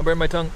burned my tongue.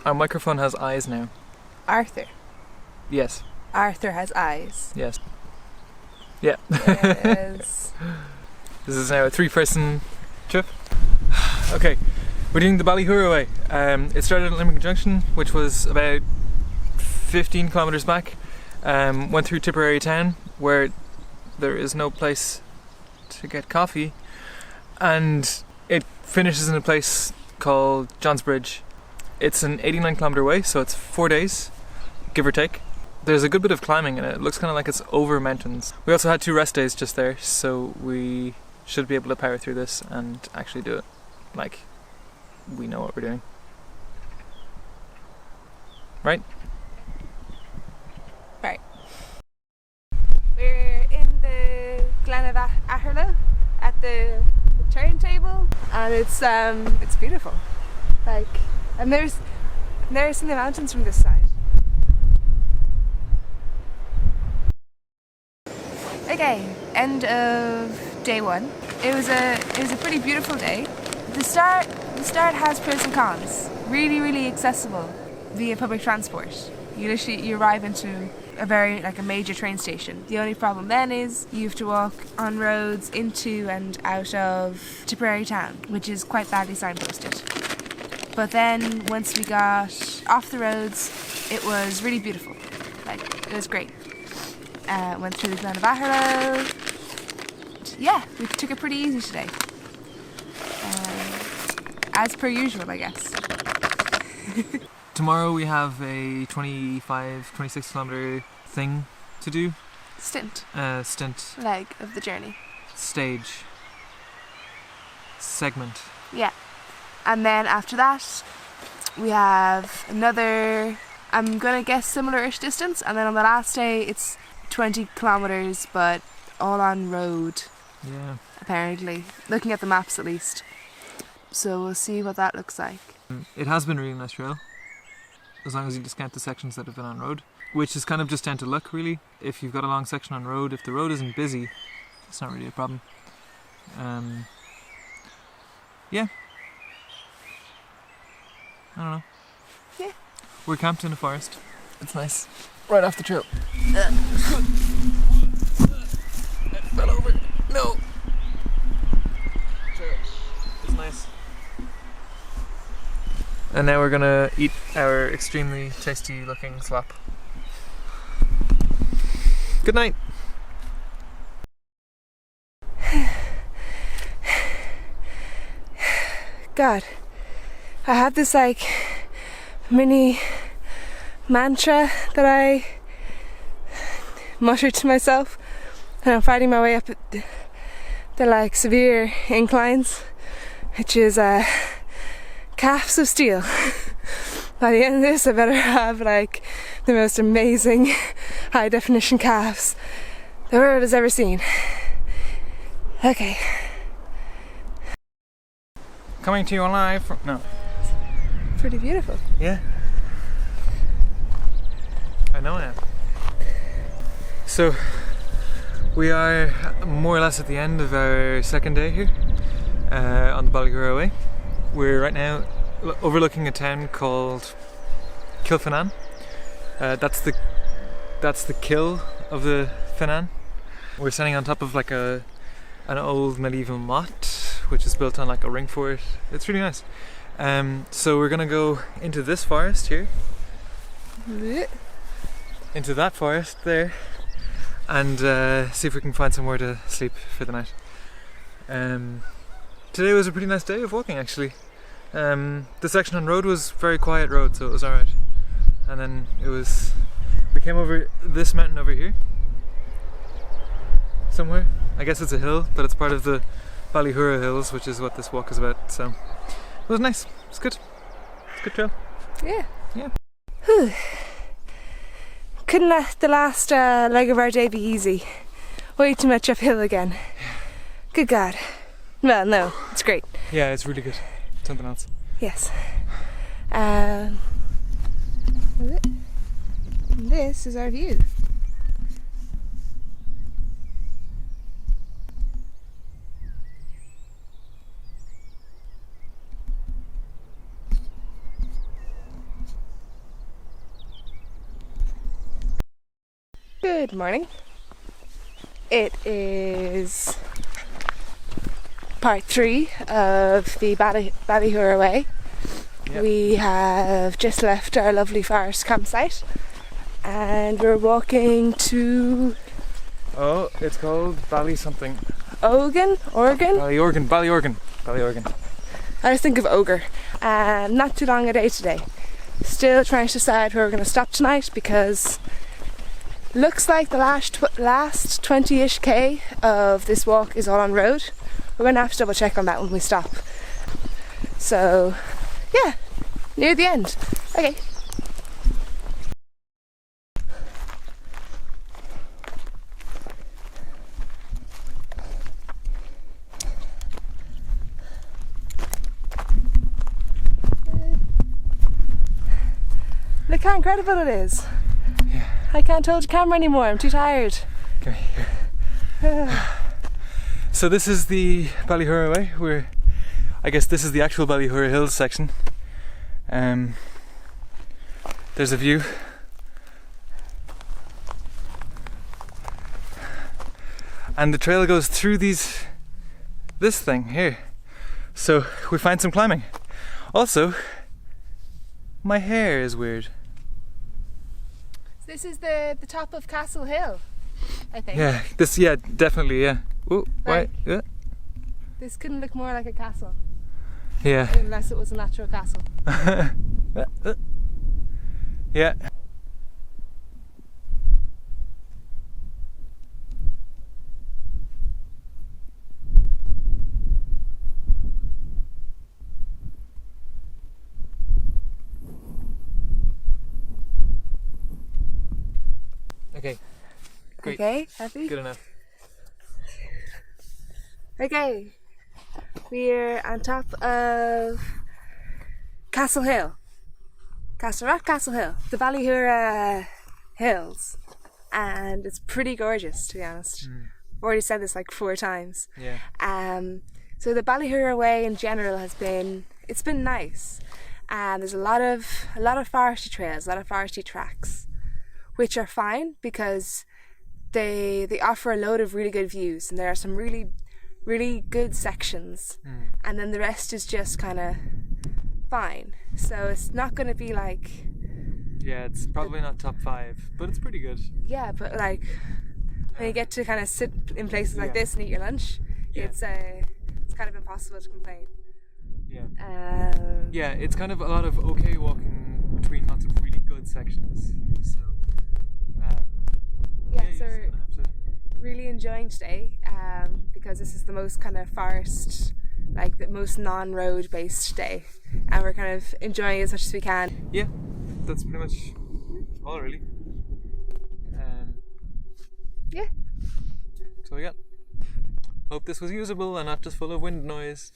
Our microphone has eyes now. Arthur. Yes. Arthur has eyes. Yes. Yeah. Yes. This is now a 3-person trip. Okay, we're doing the Ballyhoura Way. It started at Limerick Junction, which was about 15 kilometres back. Went through Tipperary town, where there is no place to get coffee, and it finishes in a place called John's Bridge. It's an 89-kilometre way, so it's 4 days, give or take. There's a good bit of climbing in it. It looks kind of like it's over mountains. We also had 2 rest days just there, so we should be able to power through this and actually do it like we know what we're doing. Right? Right. We're in the Glen of Atherlow at the turntable, and it's beautiful. Like, and there's in the mountains from this side. Okay, end of day 1. It was a pretty beautiful day. The start has pros and cons. Really accessible via public transport. You arrive into a major train station. The only problem then is you have to walk on roads into and out of Tipperary town, which is quite badly signposted. But then once we got off the roads, it was really beautiful. Like, it was great. Went through the Glen of Atherlow. Yeah, we took it pretty easy today. As per usual, I guess. Tomorrow we have a 26 kilometre thing to do. Stint. Stint. Leg of the journey. Stage. Segment. Yeah. And then after that, we have another, I'm gonna guess similar-ish distance, and then on the last day it's 20 kilometres, but all on road. Yeah. Apparently. Looking at the maps at least. So we'll see what that looks like. It has been a really nice trail, as long as you discount the sections that have been on road, which is kind of just down to luck, really. If you've got a long section on road, if the road isn't busy, it's not really a problem. Yeah. I don't know. Yeah. We're camped in a forest. It's nice. Right off the trail. Fell over. No. Sure. It's nice. And now we're gonna eat our extremely tasty looking slop. Good night. God, I have this like mini mantra that I mutter to myself, and I'm fighting my way up the like severe inclines, which is calves of steel. By the end of this, I better have like the most amazing high definition calves the world has ever seen. Okay. Coming to you live from... No. Pretty beautiful. Yeah. I know now. So, we are more or less at the end of our second day here on the Ballyhoura Way. We're right now overlooking a town called Kilfinane. That's the kill of the Finane. We're standing on top of like an old medieval motte which is built on like a ring fort. It's really nice. So we're gonna go into this forest here, into that forest there, and see if we can find somewhere to sleep for the night. Today was a pretty nice day of walking actually. The section on road was very quiet road, so it was alright. And then we came over this mountain over here somewhere. I guess it's a hill, but it's part of the Ballyhoura Hills, which is what this walk is about. So it was nice. It's good. It's a good trail. Yeah. Yeah. Whew. Couldn't let the last leg of our day be easy. Way too much uphill again. Good God. Well, no, it's great. Yeah, it's really good. Something else. Yes. This is our view. Good morning. It is part 3 of the Ballyhoura Way. Yep. We have just left our lovely forest campsite and we're walking to... Oh, it's called Bally something. Oregon? Ballyorgan. I always think of ogre. Not too long a day today. Still trying to decide where we're going to stop tonight because looks like the last 20-ish K of this walk is all on road. We're going to have to double check on that when we stop. So, yeah, near the end. Okay. Look how incredible it is. Yeah. I can't hold the camera anymore, I'm too tired. Come here. So this is the Ballyhoura Way. I guess this is the actual Ballyhoura Hills section. There's a view. And the trail goes through this thing here. So we find some climbing. Also, my hair is weird. This is the top of Castle Hill, I think. Yeah, definitely, yeah. Oh, Like, wait, yeah. This couldn't look more like a castle. Yeah. Unless it was a natural castle. Yeah. Okay. Great. Okay, happy? Good enough. Okay, we're on top of Castle Hill. Castle Hill. The Ballyhoura Hills. And it's pretty gorgeous, to be honest. I've already said this like 4 times. Yeah. So the Ballyhoura Way in general it's been nice. And there's a lot of foresty trails, a lot of foresty tracks, which are fine because they offer a load of really good views, and there are some really good sections, and then the rest is just kind of fine. So it's not going to be like... Yeah, it's probably not top 5, but it's pretty good. Yeah, but like when you get to kind of sit in places like this and eat your lunch, it's kind of impossible to complain. Yeah. Yeah, it's kind of a lot of okay walking between lots of really good sections. So so we're really enjoying today because this is the most kind of forest, like the most non-road based day, and we're kind of enjoying it as much as we can. Yeah, that's pretty much all really. Yeah. So yeah, hope this was usable and not just full of wind noise.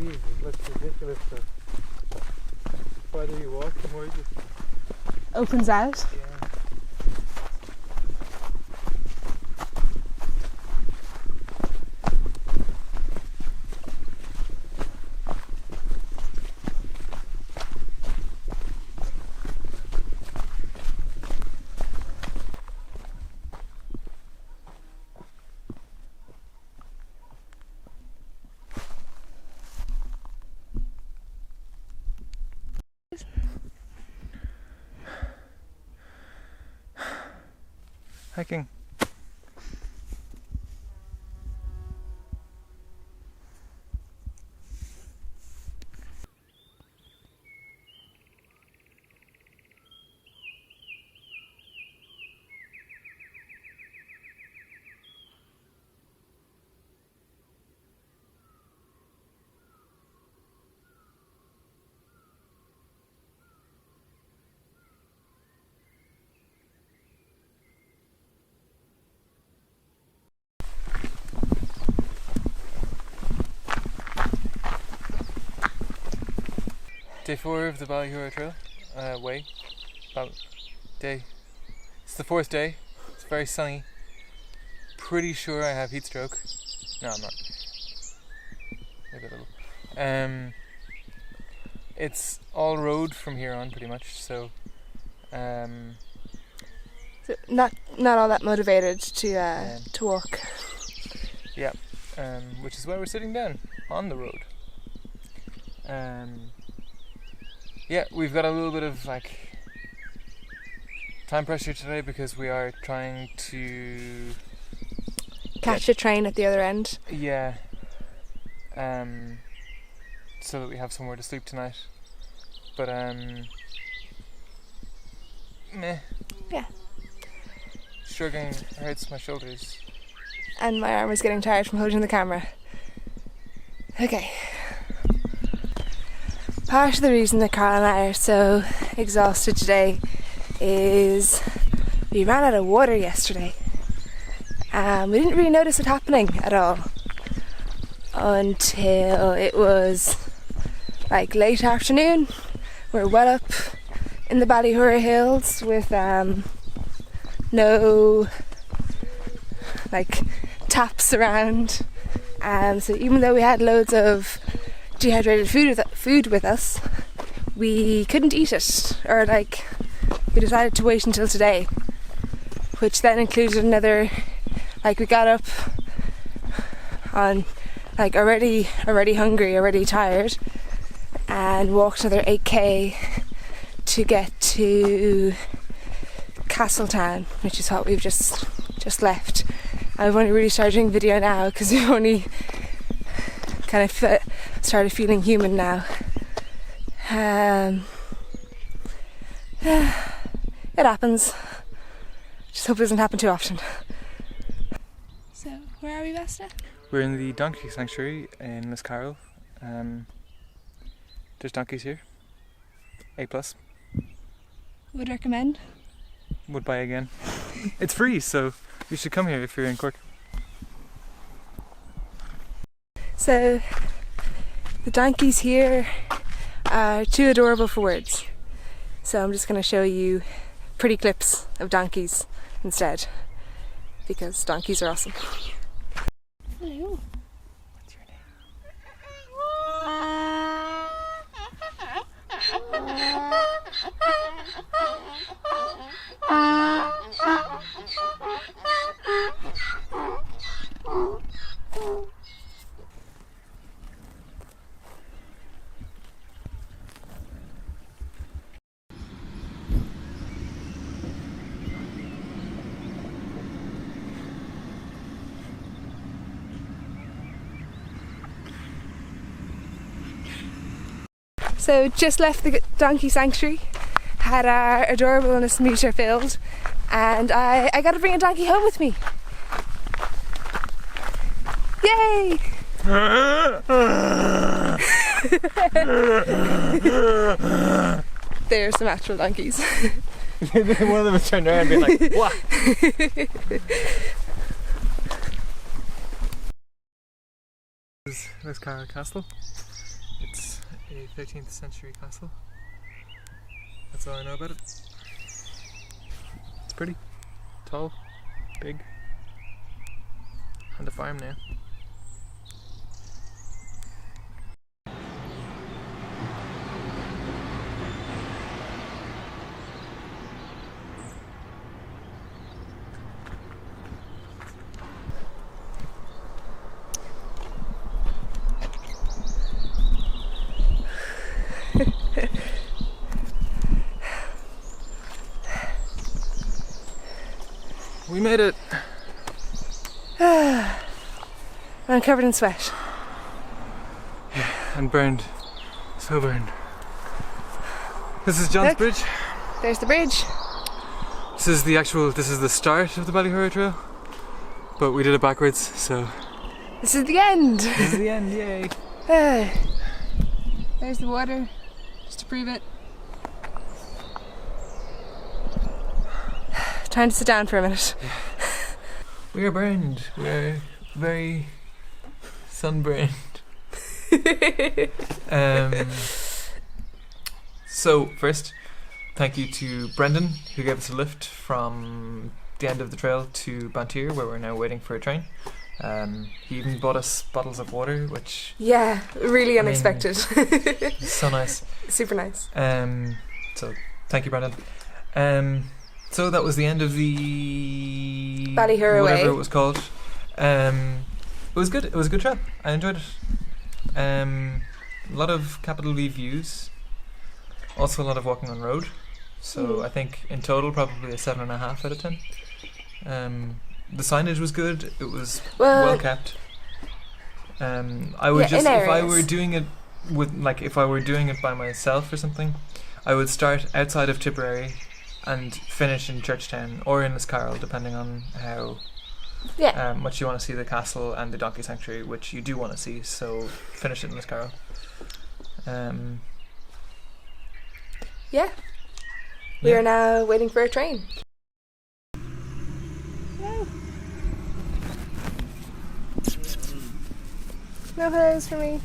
Jesus, that's ridiculous though. The farther you walk, the more you just... Opens out. Yeah. Hiking. Day 4 of the Ballyhoura Trail Way. It's the 4th day. It's very sunny. Pretty sure I have heat stroke. No, I'm not. Maybe a little. It's all road from here on, pretty much. So, So not all that motivated to walk. Yeah. Which is why we're sitting down on the road. Yeah, we've got a little bit of like time pressure today because we are trying to Catch a train at the other end. Yeah. So that we have somewhere to sleep tonight. But meh. Yeah. Shrugging hurts my shoulders. And my arm is getting tired from holding the camera. Okay. Part of the reason that Carl and I are so exhausted today is we ran out of water yesterday. We didn't really notice it happening at all until it was like late afternoon. We're well up in the Ballyhoura hills with no like taps around. So even though we had loads of dehydrated food with us, we couldn't eat it, or like we decided to wait until today, which then included another, like we got up on like already hungry, already tired, and walked another 8k to get to Castletown, which is what we've just left. I've only really started doing video now because we've only kind of started feeling human now. It happens. Just hope it doesn't happen too often. So, where are we, Vesta? We're in the donkey sanctuary in Liscarroll. There's donkeys here. A+. Would recommend. Would buy again. It's free, so you should come here if you're in Cork. So, the donkeys here are too adorable for words. So I'm just going to show you pretty clips of donkeys instead, because donkeys are awesome. Hello. What's your name? So just left the donkey sanctuary, had our adorableness meter filled, and I got to bring a donkey home with me. Yay! There's some actual donkeys. One of them was turned around and being like, what? This is Liscarroll Castle. a 13th century castle. That's all I know about it. It's pretty. Tall. Big. And a farm now. We made it! I'm covered in sweat. Yeah, and burned. So burned. This is John's Look. Bridge. There's the bridge. This is the start of the Ballyhoura Trail. But we did it backwards, so... This is the end. This is the end, yay! There's the water, just to prove it. Time to sit down for a minute. We are burned. We are very sunburned. So first, thank you to Brendan who gave us a lift from the end of the trail to Bantir, where we're now waiting for a train. He even bought us bottles of water, which Yeah, really unexpected. is so nice. Super nice. So thank you, Brendan. So that was the end of the Ballyhoura Way. whatever it was called. It was good. It was a good trail. I enjoyed it. A lot of capital V views. Also a lot of walking on road. So I think in total probably a 7.5 out of 10. The signage was good. It was well kept. I would just, if I were doing it if I were doing it by myself or something, I would start outside of Tipperary and finish in Churchtown or in Liscarroll, depending on how much you want to see the castle and the donkey sanctuary, which you do want to see. So finish it in Liscarroll. We are now waiting for a train. No hellos for me.